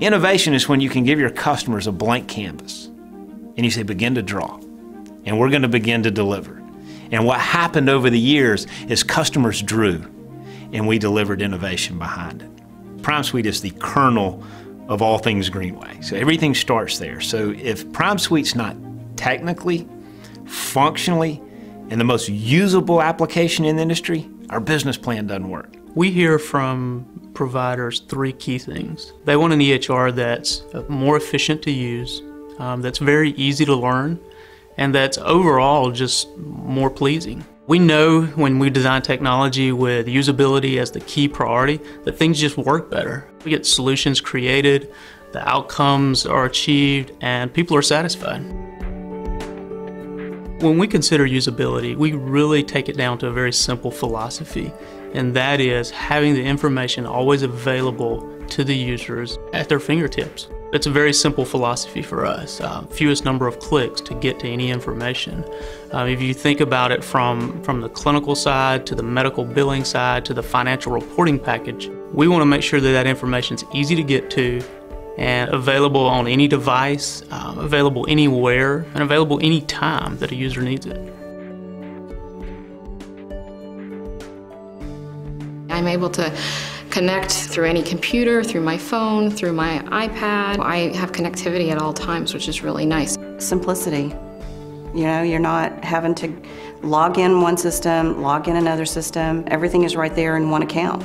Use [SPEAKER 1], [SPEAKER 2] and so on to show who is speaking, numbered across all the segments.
[SPEAKER 1] Innovation is when you can give your customers a blank canvas and you say, begin to draw, and we're going to begin to deliver. And what happened over the years is customers drew, and we delivered innovation behind it. PrimeSUITE is the kernel of all things Greenway. So everything starts there. So if PrimeSUITE's not technically, functionally, and the most usable application in the industry, our business plan doesn't work.
[SPEAKER 2] We hear from providers 3 key things. They want an EHR that's more efficient to use, that's very easy to learn, and that's overall just more pleasing. We know when we design technology with usability as the key priority that things just work better. We get solutions created, the outcomes are achieved, and people are satisfied. When we consider usability, we really take it down to a very simple philosophy, and that is having the information always available to the users at their fingertips. It's a very simple philosophy for us. Fewest number of clicks to get to any information. If you think about it from the clinical side to the medical billing side to the financial reporting package, we want to make sure that that information is easy to get to and available on any device, available anywhere, and available anytime that a user needs it.
[SPEAKER 3] I'm able to connect through any computer, through my phone, through my iPad. I have connectivity at all times, which is really nice.
[SPEAKER 4] Simplicity. You know, you're not having to log in one system, log in another system. Everything is right there in one account,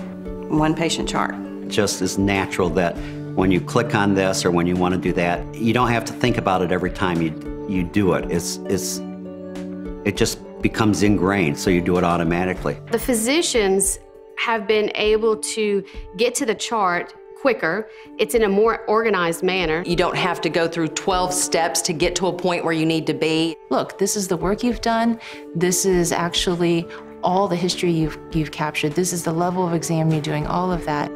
[SPEAKER 4] one patient chart.
[SPEAKER 5] Just as natural that when you click on this or when you want to do that, you don't have to think about it every time you do it. It just becomes ingrained, so you do it automatically.
[SPEAKER 6] The physicians have been able to get to the chart quicker. It's in a more organized manner.
[SPEAKER 7] You don't have to go through 12 steps to get to a point where you need to be.
[SPEAKER 8] Look, this is the work you've done. This is actually all the history you've captured. This is the level of exam you're doing, all of that.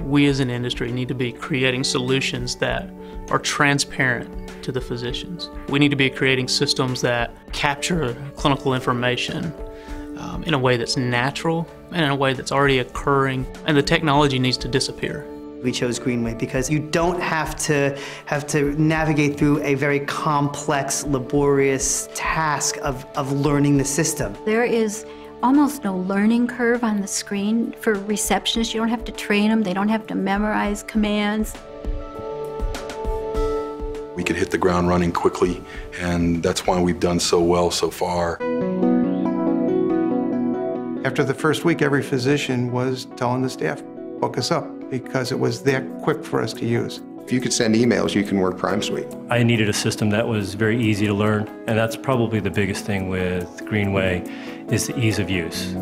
[SPEAKER 2] We as an industry need to be creating solutions that are transparent to the physicians. We need to be creating systems that capture clinical information in a way that's natural and in a way that's already occurring, and the technology needs to disappear.
[SPEAKER 9] We chose Greenway because you don't have to navigate through a very complex, laborious task of learning the system.
[SPEAKER 10] There is almost no learning curve on the screen for receptionists. You don't have to train them. They don't have to memorize commands.
[SPEAKER 11] We could hit the ground running quickly, and that's why we've done so well so far.
[SPEAKER 12] After the first week, every physician was telling the staff, hook us up, because it was that quick for us to use.
[SPEAKER 13] If you could send emails, you can work PrimeSUITE.
[SPEAKER 14] I needed a system that was very easy to learn, and that's probably the biggest thing with Greenway, is the ease of use.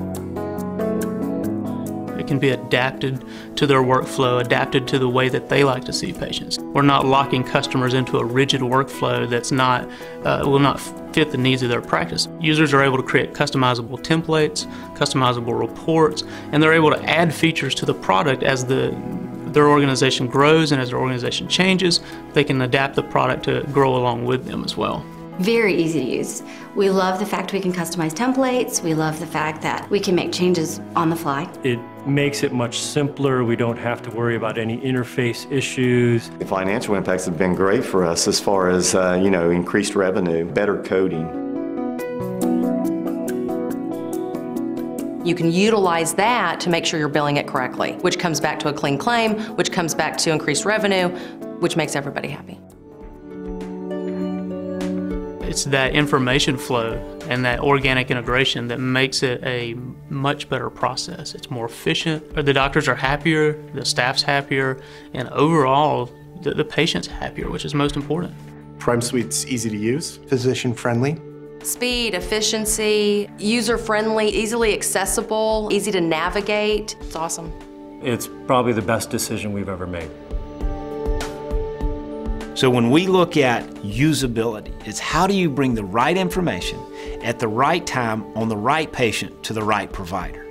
[SPEAKER 2] It can be adapted to their workflow, adapted to the way that they like to see patients. We're not locking customers into a rigid workflow that's will not fit the needs of their practice. Users are able to create customizable templates, customizable reports, and they're able to add features to the product as their organization grows, and as their organization changes, they can adapt the product to grow along with them as well.
[SPEAKER 15] Very easy to use. We love the fact we can customize templates. We love the fact that we can make changes on the fly.
[SPEAKER 14] It makes it much simpler. We don't have to worry about any interface issues.
[SPEAKER 16] The financial impacts have been great for us as far as increased revenue, better coding.
[SPEAKER 7] You can utilize that to make sure you're billing it correctly, which comes back to a clean claim, which comes back to increased revenue, which makes everybody happy.
[SPEAKER 2] It's that information flow and that organic integration that makes it a much better process. It's more efficient. The doctors are happier, the staff's happier, and overall, the patient's happier, which is most important.
[SPEAKER 12] PrimeSUITE's easy to use, physician-friendly.
[SPEAKER 7] Speed, efficiency, user-friendly, easily accessible, easy to navigate. It's awesome.
[SPEAKER 14] It's probably the best decision we've ever made.
[SPEAKER 1] So when we look at usability, it's how do you bring the right information at the right time on the right patient to the right provider?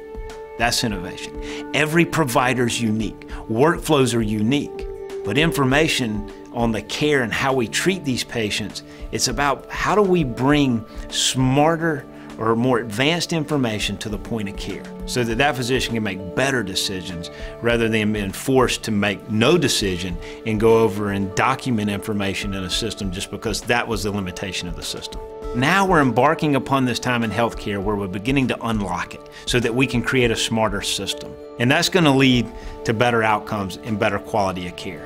[SPEAKER 1] That's innovation. Every provider's unique. Workflows are unique, but information on the care and how we treat these patients, it's about how do we bring smarter or more advanced information to the point of care so that that physician can make better decisions rather than being forced to make no decision and go over and document information in a system just because that was the limitation of the system. Now we're embarking upon this time in healthcare where we're beginning to unlock it so that we can create a smarter system. And that's going to lead to better outcomes and better quality of care.